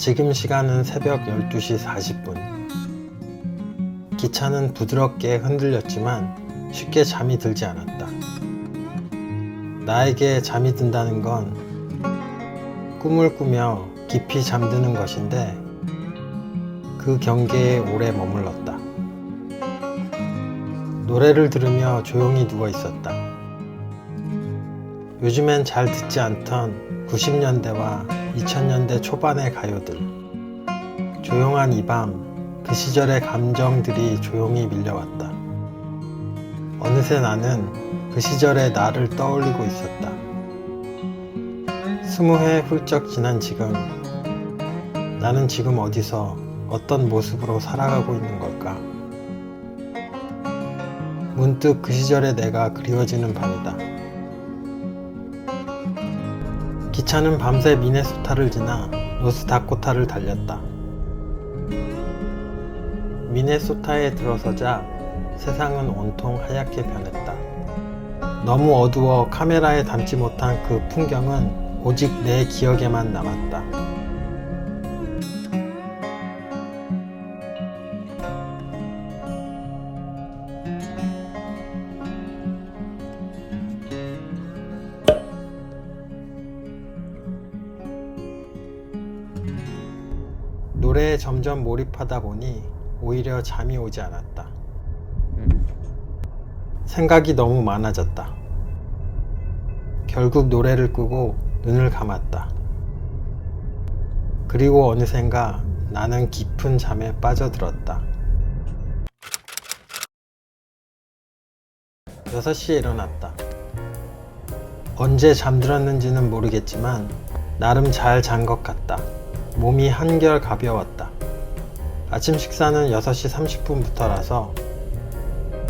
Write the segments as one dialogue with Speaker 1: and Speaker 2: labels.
Speaker 1: 지금 시간은 새벽 12시 40분. 기차는 부드럽게 흔들렸지만 쉽게 잠이 들지 않았다. 나에게 잠이 든다는 건 꿈을 꾸며 깊이 잠드는 것인데 그 경계에 오래 머물렀다. 노래를 들으며 조용히 누워 있었다. 요즘엔 잘 듣지 않던 90년대와 2000년대 초반의 가요들. 조용한 이 밤, 그 시절의 감정들이 조용히 밀려왔다. 어느새 나는 그 시절의 나를 떠올리고 있었다. 20해 훌쩍 지난 지금, 나는 지금 어디서 어떤 모습으로 살아가고 있는 걸까? 문득 그 시절의 내가 그리워지는 밤이다. 기차는 밤새 미네소타를 지나 노스다코타를 달렸다. 미네소타에 들어서자 세상은 온통 하얗게 변했다. 너무 어두워 카메라에 담지 못한 그 풍경은 오직 내 기억에만 남았다. 노래에 점점 몰입하다 보니 오히려 잠이 오지 않았다. 생각이 너무 많아졌다. 결국 노래를 끄고 눈을 감았다. 그리고 어느샌가 나는 깊은 잠에 빠져들었다. 6시에 일어났다. 언제 잠들었는지는 모르겠지만 나름 잘 잔 것 같다. 몸이 한결 가벼웠다. 아침 식사는 6시 30분부터라서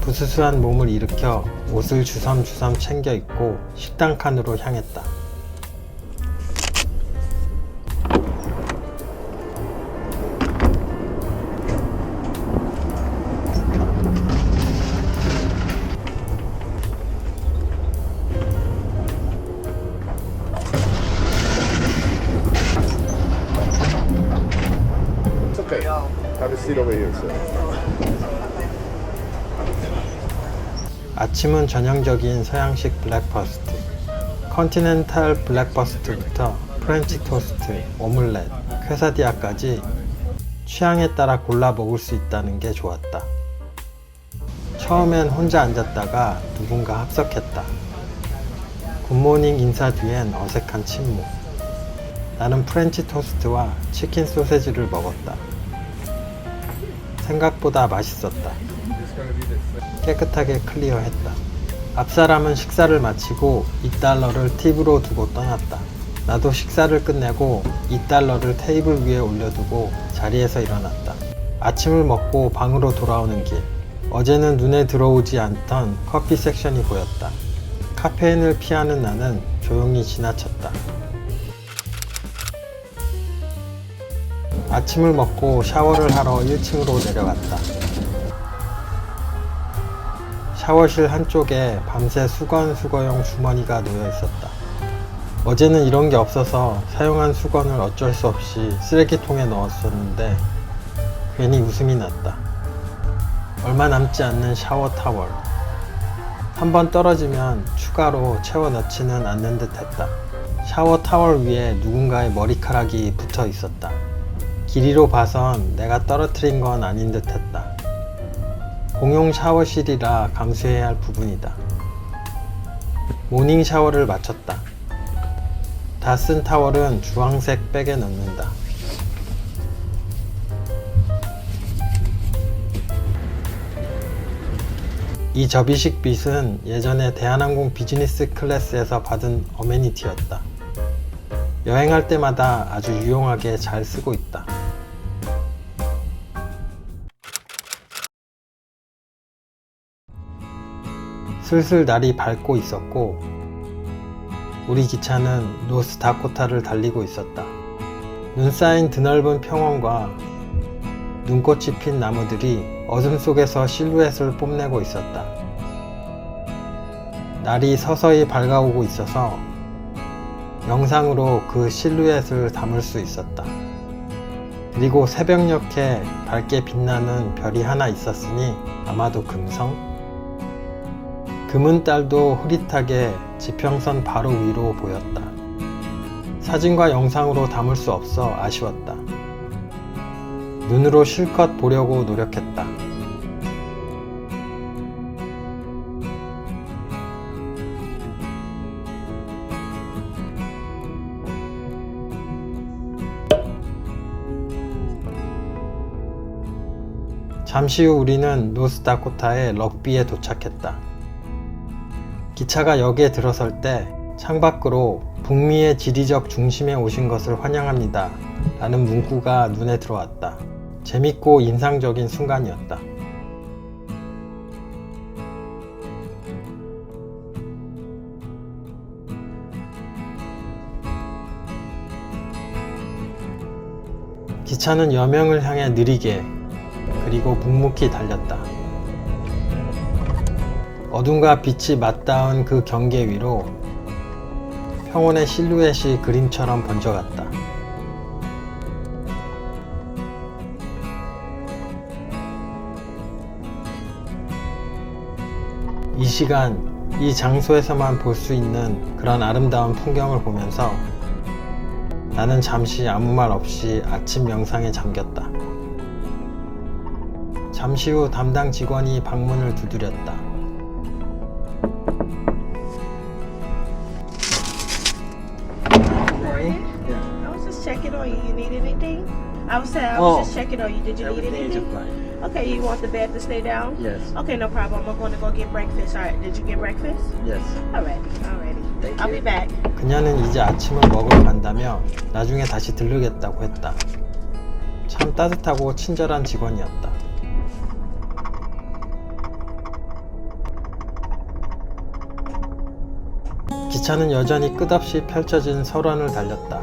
Speaker 1: 부스스한 몸을 일으켜 옷을 주섬주섬 챙겨 입고 식당 칸으로 향했다.
Speaker 2: Okay. Have a seat over here, sir.
Speaker 1: 아침은 전형적인 서양식 블랙퍼스트, 컨티넨탈 블랙퍼스트부터 프렌치 토스트, 오믈렛, 퀘사디아까지 취향에 따라 골라 먹을 수 있다는 게 좋았다. 처음엔 혼자 앉았다가 누군가 합석했다. 굿모닝 인사 뒤엔 어색한 침묵. 나는 프렌치 토스트와 치킨 소세지를 먹었다. 생각보다 맛있었다. 깨끗하게 클리어했다. 앞사람은 식사를 마치고 $2를 팁으로 두고 떠났다. 나도 식사를 끝내고 $2를 테이블 위에 올려두고 자리에서 일어났다. 아침을 먹고 방으로 돌아오는 길. 어제는 눈에 들어오지 않던 커피 섹션이 보였다. 카페인을 피하는 나는 조용히 지나쳤다. 아침을 먹고 샤워를 하러 1층으로 내려갔다. 샤워실 한쪽에 밤새 수건용 주머니가 놓여 있었다. 어제는 이런 게 없어서 사용한 수건을 어쩔 수 없이 쓰레기통에 넣었었는데 괜히 웃음이 났다. 얼마 남지 않는 샤워 타월. 한번 떨어지면 추가로 채워 넣지는 않는 듯 했다. 샤워 타월 위에 누군가의 머리카락이 붙어 있었다. 길이로 봐선 내가 떨어뜨린 건 아닌 듯 했다. 공용 샤워실이라 감수해야 할 부분이다. 모닝 샤워를 마쳤다. 다 쓴 타월은 주황색 백에 넣는다. 이 접이식 빗은 예전에 대한항공 비즈니스 클래스에서 받은 어메니티였다. 여행할 때마다 아주 유용하게 잘 쓰고 있다. 슬슬 날이 밝고 있었고 우리 기차는 노스다코타를 달리고 있었다. 눈 쌓인 드넓은 평원과 눈꽃이 핀 나무들이 어둠 속에서 실루엣을 뽐내고 있었다. 날이 서서히 밝아오고 있어서 영상으로 그 실루엣을 담을 수 있었다. 그리고 새벽녘에 밝게 빛나는 별이 하나 있었으니 아마도 금성? 금은 딸도 흐릿하게 지평선 바로 위로 보였다. 사진과 영상으로 담을 수 없어 아쉬웠다. 눈으로 실컷 보려고 노력했다. 잠시 후 우리는 노스다코타의 럭비에 도착했다. 기차가 역에 들어설 때 창밖으로 북미의 지리적 중심에 오신 것을 환영합니다 라는 문구가 눈에 들어왔다. 재밌고 인상적인 순간이었다. 기차는 여명을 향해 느리게 그리고 묵묵히 달렸다. 어둠과 빛이 맞닿은 그 경계 위로 평온의 실루엣이 그림처럼 번져갔다. 이 시간, 이 장소에서만 볼 수 있는 그런 아름다운 풍경을 보면서 나는 잠시 아무 말 없이 아침 명상에 잠겼다. 잠시 후 담당 직원이 방문을 두드렸다.
Speaker 3: I was just checking on you. You need anything? I was just checking on you. Did you need anything? Okay, you want the bed to stay down?
Speaker 4: Yes.
Speaker 3: Okay, no problem. I'm going to go get breakfast. All right, did you get breakfast?
Speaker 4: Yes.
Speaker 3: Alrighty.
Speaker 4: Thank
Speaker 3: I'll be
Speaker 4: you.
Speaker 3: back.
Speaker 1: 그녀는 이제 아침을 먹으러 간다며 나중에 다시 들르겠다고 했다. 참 따뜻하고 친절한 직원이었다. 기차는 여전히 끝없이 펼쳐진 설원을 달렸다.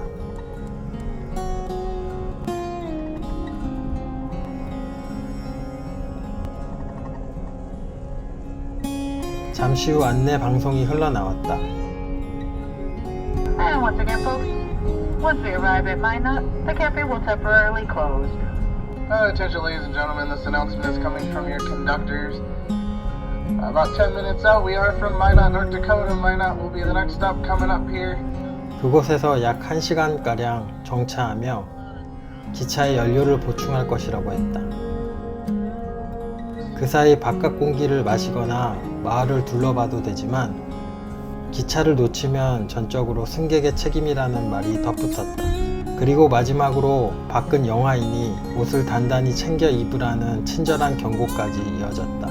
Speaker 1: 잠시 후 안내 방송이 흘러나왔다.
Speaker 5: And once again, folks, once we arrive at Minot, the cafe will temporarily close.
Speaker 6: Attention, ladies and gentlemen, this announcement is coming from your conductors. About 10 minutes out, we are from Minot, North Dakota. Minot will be the next stop coming up here.
Speaker 1: 그곳에서 약 1시간가량 정차하며 기차에 연료를 보충할 것이라고 했다. 그 사이 바깥 공기를 마시거나 마을을 둘러봐도 되지만 기차를 놓치면 전적으로 승객의 책임이라는 말이 덧붙었다. 그리고 마지막으로 밖은 영하이니 옷을 단단히 챙겨 입으라는 친절한 경고까지 이어졌다.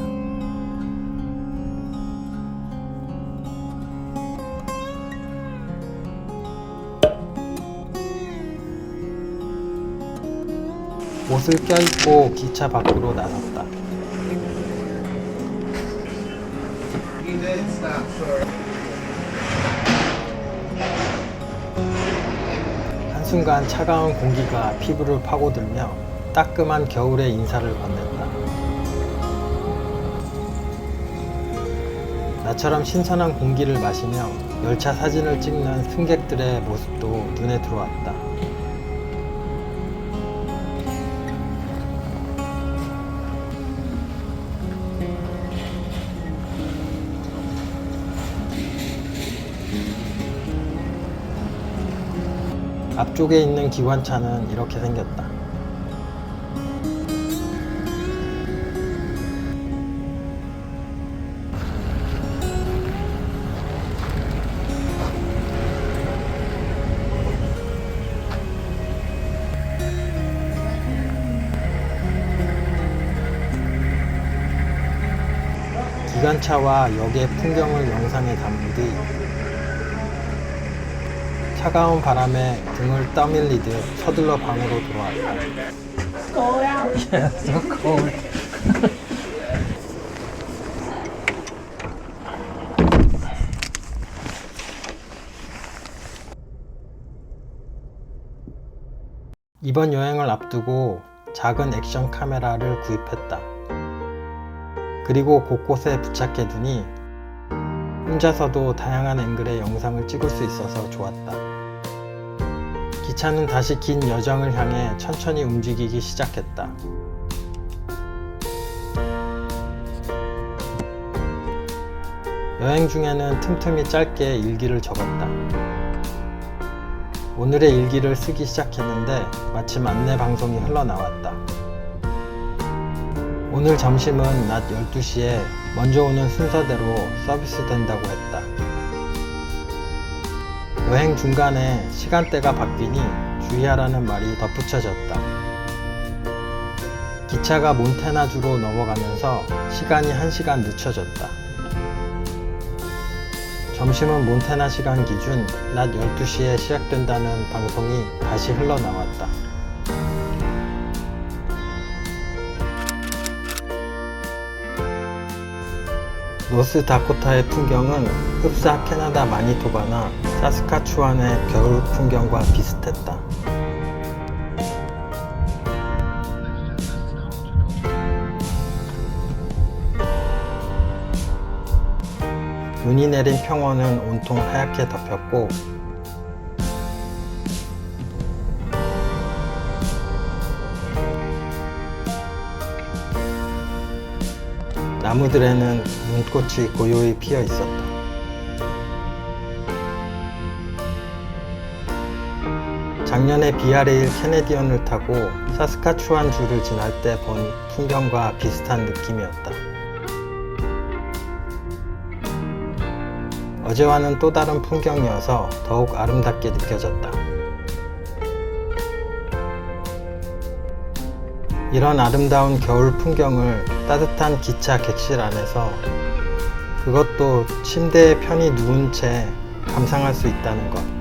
Speaker 1: 옷을 껴입고 기차 밖으로 나섰다. 한순간 차가운 공기가 피부를 파고들며 따끔한 겨울의 인사를 건넸다. 나처럼 신선한 공기를 마시며 열차 사진을 찍는 승객들의 모습도 눈에 들어왔다. 앞쪽에 있는 기관차는 이렇게 생겼다. 기관차와 역의 풍경을 영상에 담은 뒤 차가운 바람에 등을 떠밀리듯 서둘러 방으로 돌아왔다.
Speaker 3: Cold out.
Speaker 4: Yeah, so cold.
Speaker 1: 이번 여행을 앞두고 작은 액션 카메라를 구입했다. 그리고 곳곳에 부착해 두니 혼자서도 다양한 앵글의 영상을 찍을 수 있어서 좋았다. 기차는 다시 긴 여정을 향해 천천히 움직이기 시작했다. 여행 중에는 틈틈이 짧게 일기를 적었다. 오늘의 일기를 쓰기 시작했는데 마침 안내 방송이 흘러나왔다. 오늘 점심은 낮 12시에 먼저 오는 순서대로 서비스 된다고 했다. 여행 중간에 시간대가 바뀌니 주의하라는 말이 덧붙여졌다. 기차가 몬테나주로 넘어가면서 시간이 1시간 늦춰졌다. 점심은 몬테나 시간 기준 낮 12시에 시작된다는 방송이 다시 흘러나왔다. 노스다코타의 풍경은 흡사 캐나다 마니토바나 사스카추완의 겨울 풍경과 비슷했다. 눈이 내린 평원은 온통 하얗게 덮였고 나무들에는 눈꽃이 고요히 피어 있었다. 작년에 비아레일 캐네디언을 타고 사스카추완 주를 지날 때 본 풍경과 비슷한 느낌이었다. 어제와는 또 다른 풍경이어서 더욱 아름답게 느껴졌다. 이런 아름다운 겨울 풍경을 따뜻한 기차 객실 안에서, 그것도 침대에 편히 누운 채 감상할 수 있다는 것.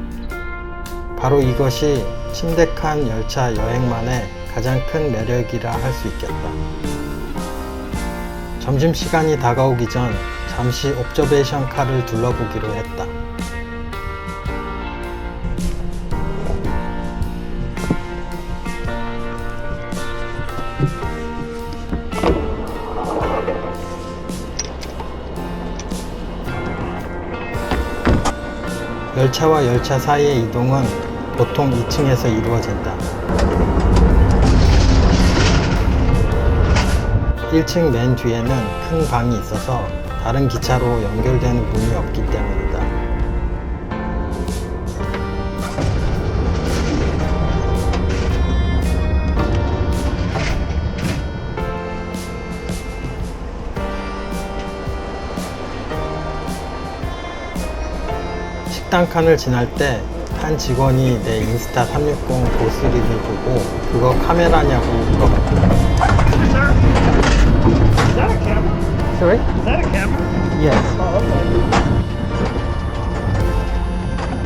Speaker 1: 바로 이것이 침대칸 열차 여행만의 가장 큰 매력이라 할 수 있겠다. 점심시간이 다가오기 전 잠시 옵저베이션 카를 둘러보기로 했다. 열차와 열차 사이의 이동은 보통 2층에서 이루어진다. 1층 맨 뒤에는 큰 방이 있어서 다른 기차로 연결되는 문이 없기 때문이다. 식당 칸을 지날 때 한 직원이 내 인스타 360 보스리를 보고 그거 카메라냐고 물어봤다.
Speaker 4: Is that a camera?
Speaker 1: Sorry?
Speaker 4: Is that a camera?
Speaker 1: Yes.
Speaker 4: Oh, okay.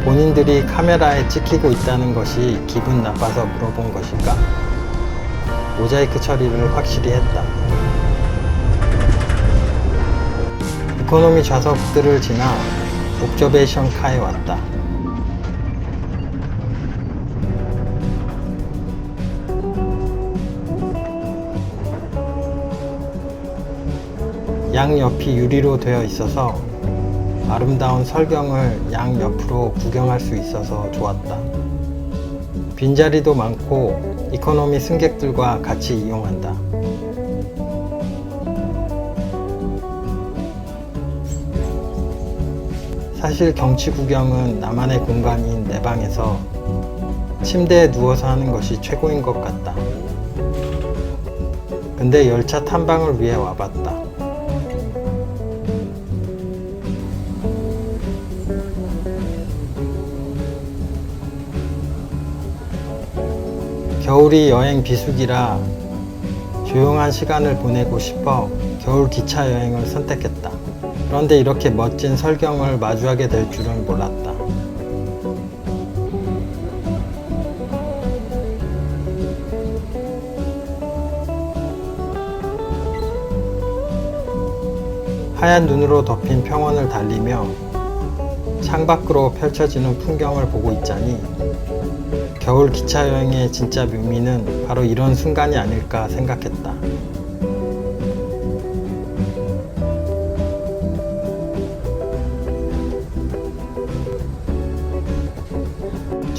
Speaker 1: 본인들이 카메라에 찍히고 있다는 것이 기분 나빠서 물어본 것일까? 모자이크 처리를 확실히 했다. 이코노미 좌석들을 지나 옵저베이션 카에 왔다. 양옆이 유리로 되어 있어서 아름다운 설경을 양옆으로 구경할 수 있어서 좋았다. 빈자리도 많고 이코노미 승객들과 같이 이용한다. 사실 경치 구경은 나만의 공간인 내 방에서 침대에 누워서 하는 것이 최고인 것 같다. 근데 열차 탐방을 위해 와봤다. 겨울이 여행 비수기라 조용한 시간을 보내고 싶어 겨울 기차 여행을 선택했다. 그런데 이렇게 멋진 설경을 마주하게 될 줄은 몰랐다. 하얀 눈으로 덮인 평원을 달리며 창밖으로 펼쳐지는 풍경을 보고 있자니 겨울 기차 여행의 진짜 묘미는 바로 이런 순간이 아닐까 생각했다.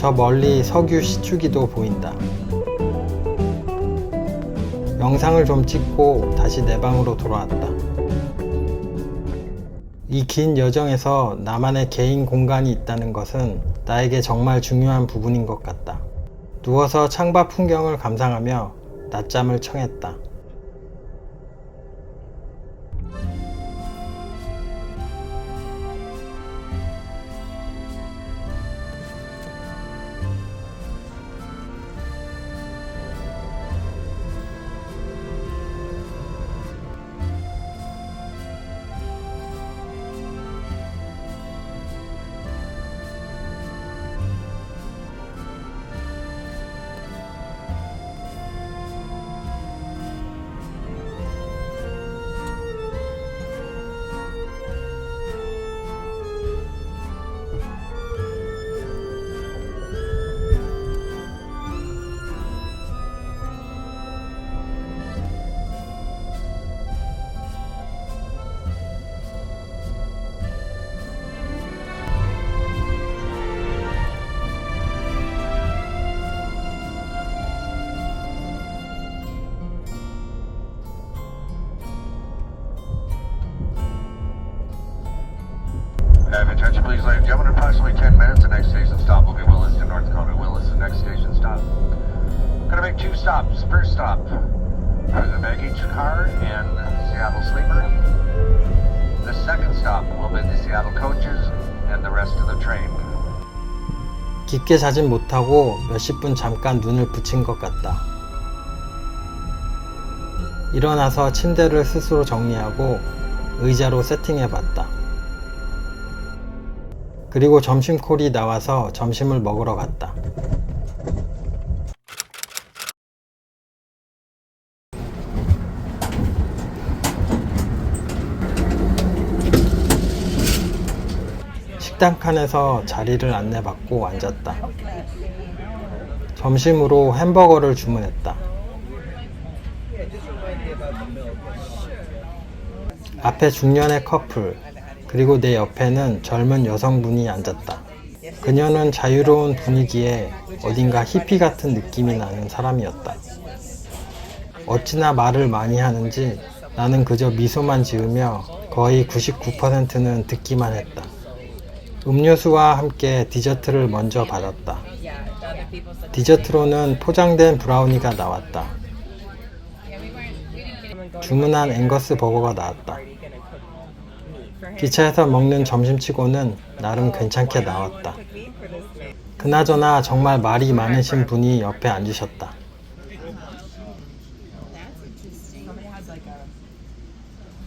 Speaker 1: 저 멀리 석유 시추기도 보인다. 영상을 좀 찍고 다시 내 방으로 돌아왔다. 이 긴 여정에서 나만의 개인 공간이 있다는 것은 나에게 정말 중요한 부분인 것 같다. 누워서 창밖 풍경을 감상하며 낮잠을 청했다.
Speaker 7: Attention please, ladies and gentlemen, in approximately 10 minutes, the next station stop will be Williston, North Dakota. Williston, next station stop. Gonna make 2 stops. First stop, for the baggage car and Seattle sleeper. The second stop will be the Seattle coaches and the rest of the train.
Speaker 1: 깊게 자진 못하고 몇십 분 잠깐 눈을 붙인 것 같다. 일어나서 침대를 스스로 정리하고 의자로 세팅해봤다. 그리고 점심콜이 나와서 점심을 먹으러 갔다. 식당 칸에서 자리를 안내받고 앉았다. 점심으로 햄버거를 주문했다. 앞에 중년의 커플, 그리고 내 옆에는 젊은 여성분이 앉았다. 그녀는 자유로운 분위기에 어딘가 히피 같은 느낌이 나는 사람이었다. 어찌나 말을 많이 하는지 나는 그저 미소만 지으며 거의 99%는 듣기만 했다. 음료수와 함께 디저트를 먼저 받았다. 디저트로는 포장된 브라우니가 나왔다. 주문한 앵거스 버거가 나왔다. 기차에서 먹는 점심치고는 나름 괜찮게 나왔다. 그나저나 정말 말이 많으신 분이 옆에 앉으셨다.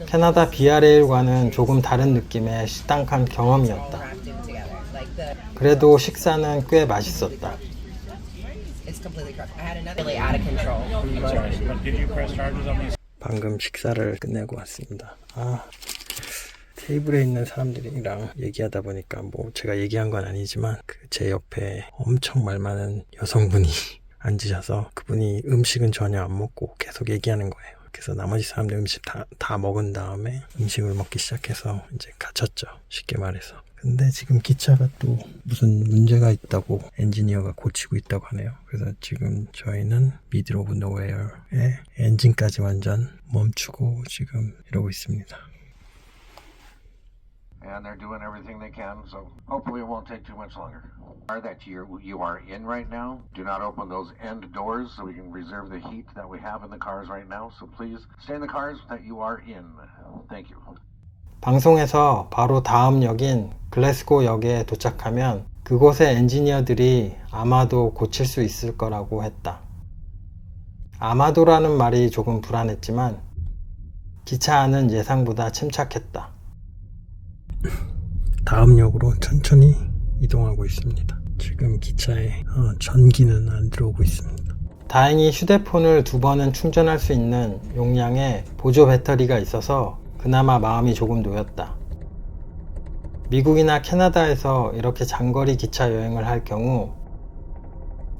Speaker 1: 캐나다 비아레일과는 조금 다른 느낌의 식당 칸 경험이었다. 그래도 식사는 꽤 맛있었다. 방금 식사를 끝내고 왔습니다. 테이블에 있는 사람들이랑 얘기하다 보니까 뭐 제가 얘기한 건 아니지만 제 옆에 엄청 말 많은 여성분이 앉으셔서 그분이 음식은 전혀 안 먹고 계속 얘기하는 거예요. 그래서 나머지 사람들 음식 다 먹은 다음에 음식을 먹기 시작해서 이제 갇혔죠. 쉽게 말해서. 근데 지금 기차가 또 무슨 문제가 있다고 엔지니어가 고치고 있다고 하네요. 그래서 지금 저희는 미들 오브 노웨어에 엔진까지 완전 멈추고 지금 이러고 있습니다.
Speaker 7: And they're doing everything they can, so hopefully it won't take too much longer. That you are in right now, do not open those end doors so we can reserve the heat that we have in the cars right now. So please stay in the cars that you are in. Thank you.
Speaker 1: 방송에서 바로 다음 역인 글래스고 역에 도착하면 그곳의 엔지니어들이 아마도 고칠 수 있을 거라고 했다. 아마도라는 말이 조금 불안했지만 기차 안은 예상보다 침착했다. 다음 역으로 천천히 이동하고 있습니다. 지금 기차에 전기는 안 들어오고 있습니다. 다행히 휴대폰을 2번은 충전할 수 있는 용량의 보조 배터리가 있어서 그나마 마음이 조금 놓였다. 미국이나 캐나다에서 이렇게 장거리 기차 여행을 할 경우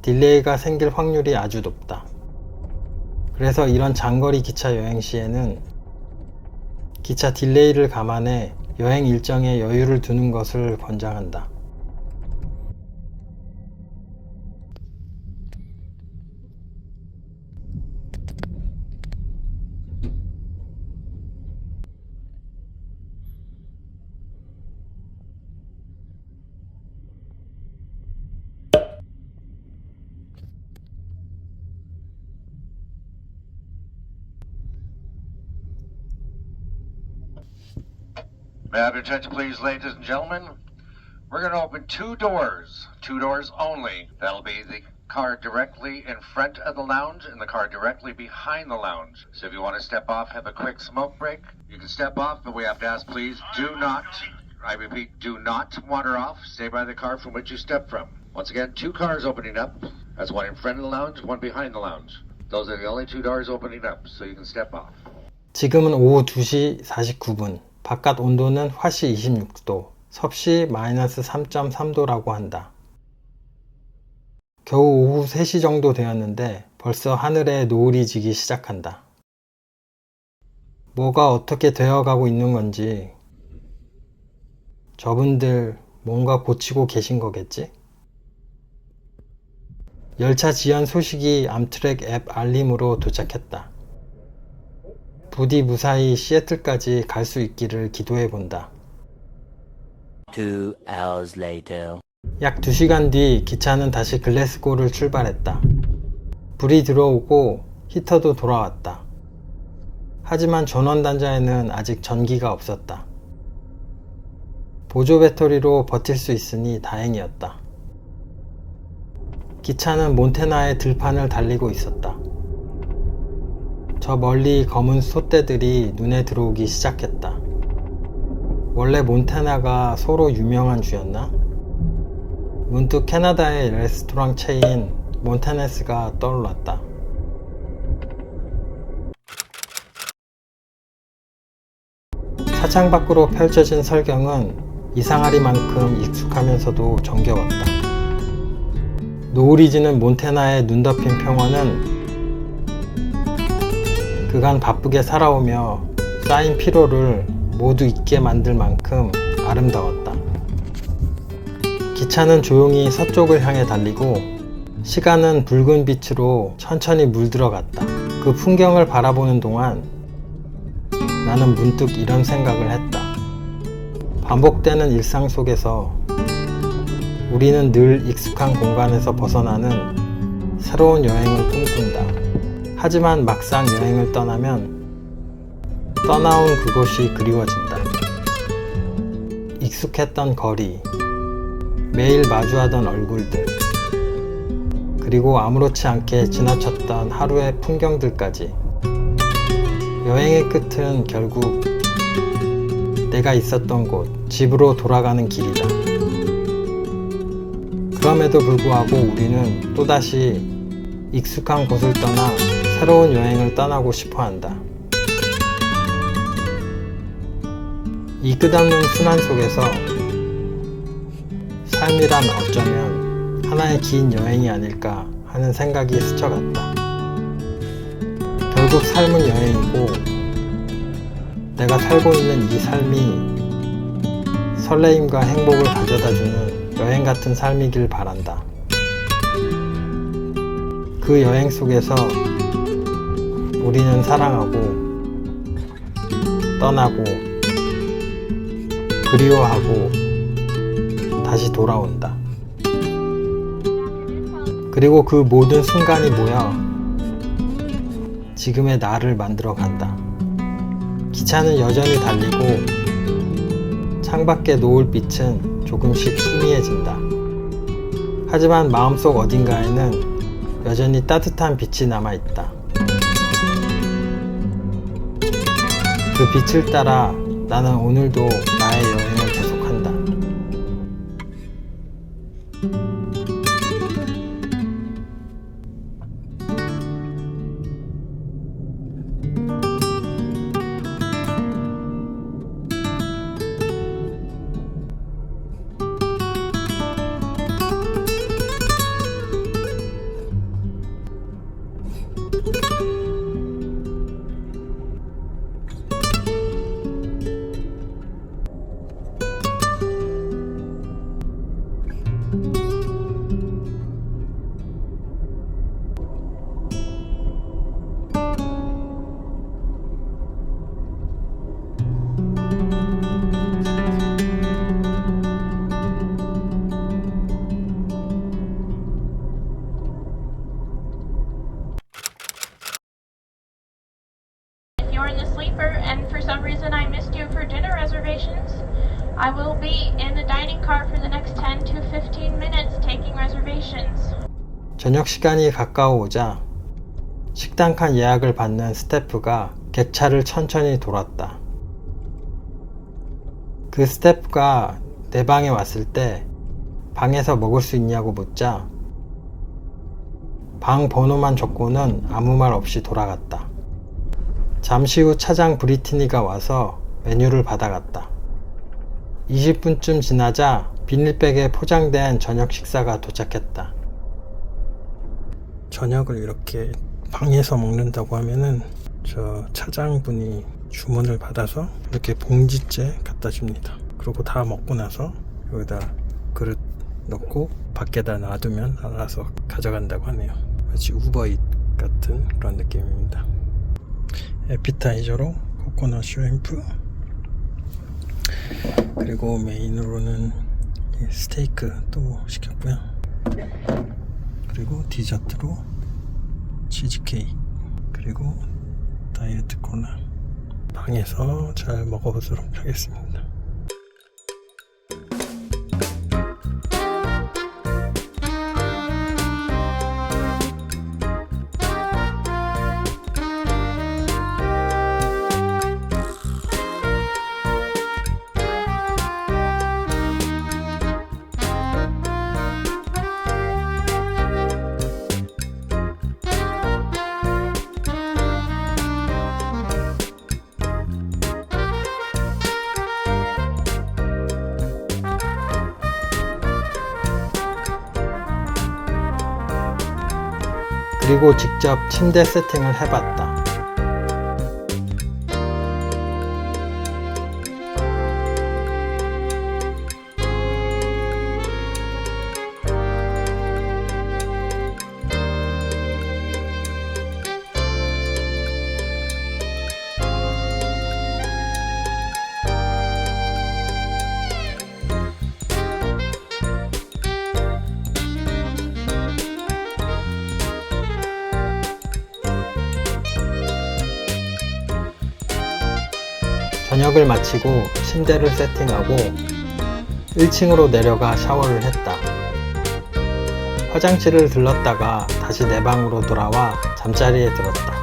Speaker 1: 딜레이가 생길 확률이 아주 높다. 그래서 이런 장거리 기차 여행 시에는 기차 딜레이를 감안해 여행 일정에 여유를 두는 것을 권장한다.
Speaker 7: May I have your attention, please, ladies and gentlemen? We're going to open 2 doors. 2 doors only. That'll be the car directly in front of the lounge and the car directly behind the lounge. So if you want to step off, have a quick smoke break, you can step off, but we have to ask, please, do not, I repeat, do not wander off. Stay by the car from which you stepped from. Once again, 2 cars opening up. That's one in front of the lounge, one behind the lounge. Those are the only 2 doors opening up, so you can step off.
Speaker 1: 지금은 오후 2시 49분. 바깥 온도는 화씨 26도, 섭씨 마이너스 3.3도라고 한다. 겨우 오후 3시 정도 되었는데 벌써 하늘에 노을이 지기 시작한다. 뭐가 어떻게 되어가고 있는 건지 저분들 뭔가 고치고 계신 거겠지? 열차 지연 소식이 암트랙 앱 알림으로 도착했다. 부디 무사히 시애틀까지 갈 수 있기를 기도해 본다.
Speaker 8: 2 hours later.
Speaker 1: 약 2시간 뒤 기차는 다시 글래스고를 출발했다. 불이 들어오고 히터도 돌아왔다. 하지만 전원 단자에는 아직 전기가 없었다. 보조 배터리로 버틸 수 있으니 다행이었다. 기차는 몬태나의 들판을 달리고 있었다. 저 멀리 검은 솥대들이 눈에 들어오기 시작했다. 원래 몬태나가 소로 유명한 주였나? 문득 캐나다의 레스토랑 체인 몬타네스가 떠올랐다. 차창 밖으로 펼쳐진 설경은 이상하리만큼 익숙하면서도 정겨웠다. 노을이 지는 몬태나의 눈 덮인 평원은 그간 바쁘게 살아오며 쌓인 피로를 모두 잊게 만들 만큼 아름다웠다. 기차는 조용히 서쪽을 향해 달리고 시간은 붉은 빛으로 천천히 물들어갔다. 그 풍경을 바라보는 동안 나는 문득 이런 생각을 했다. 반복되는 일상 속에서 우리는 늘 익숙한 공간에서 벗어나는 새로운 여행을 꿈꾼다. 하지만 막상 여행을 떠나면 떠나온 그곳이 그리워진다. 익숙했던 거리, 매일 마주하던 얼굴들, 그리고 아무렇지 않게 지나쳤던 하루의 풍경들까지. 여행의 끝은 결국 내가 있었던 곳, 집으로 돌아가는 길이다. 그럼에도 불구하고 우리는 또다시 익숙한 곳을 떠나 새로운 여행을 떠나고 싶어 한다. 이 끝없는 순환 속에서 삶이란 어쩌면 하나의 긴 여행이 아닐까 하는 생각이 스쳐갔다. 결국 삶은 여행이고 내가 살고 있는 이 삶이 설레임과 행복을 가져다주는 여행 같은 삶이길 바란다. 그 여행 속에서 우리는 사랑하고 떠나고 그리워하고 다시 돌아온다. 그리고 그 모든 순간이 모여 지금의 나를 만들어 간다. 기차는 여전히 달리고 창밖의 노을빛은 조금씩 희미해진다. 하지만 마음속 어딘가에는 여전히 따뜻한 빛이 남아있다. 그 빛을 따라 나는 오늘도 나의 여행을 계속한다.
Speaker 8: I will be in the dining car for the next 10 to 15 minutes taking reservations.
Speaker 1: 저녁 시간이 가까워오자 식당 칸 예약을 받는 스태프가 객차를 천천히 돌았다. 그 스태프가 내 방에 왔을 때 방에서 먹을 수 있냐고 묻자 방 번호만 적고는 아무 말 없이 돌아갔다. 잠시 후 차장 브리트니가 와서 메뉴를 받아갔다. 20분쯤 지나자 비닐백에 포장된 저녁 식사가 도착했다. 저녁을 이렇게 방에서 먹는다고 하면은 저 차장분이 주문을 받아서 이렇게 봉지째 갖다 줍니다. 그리고 다 먹고 나서 여기다 그릇 넣고 밖에다 놔두면 알아서 가져간다고 하네요. 마치 우버잇 같은 그런 느낌입니다. 에피타이저로 코코넛 슈림프, 그리고 메인으로는 스테이크 또 시켰고요. 그리고 디저트로 치즈케이크, 그리고 다이어트 콜라. 방에서 잘 먹어보도록 하겠습니다. 그리고 직접 침대 세팅을 해봤다. 저녁을 마치고 침대를 세팅하고 1층으로 내려가 샤워를 했다. 화장실을 들렀다가 다시 내 방으로 돌아와 잠자리에 들었다.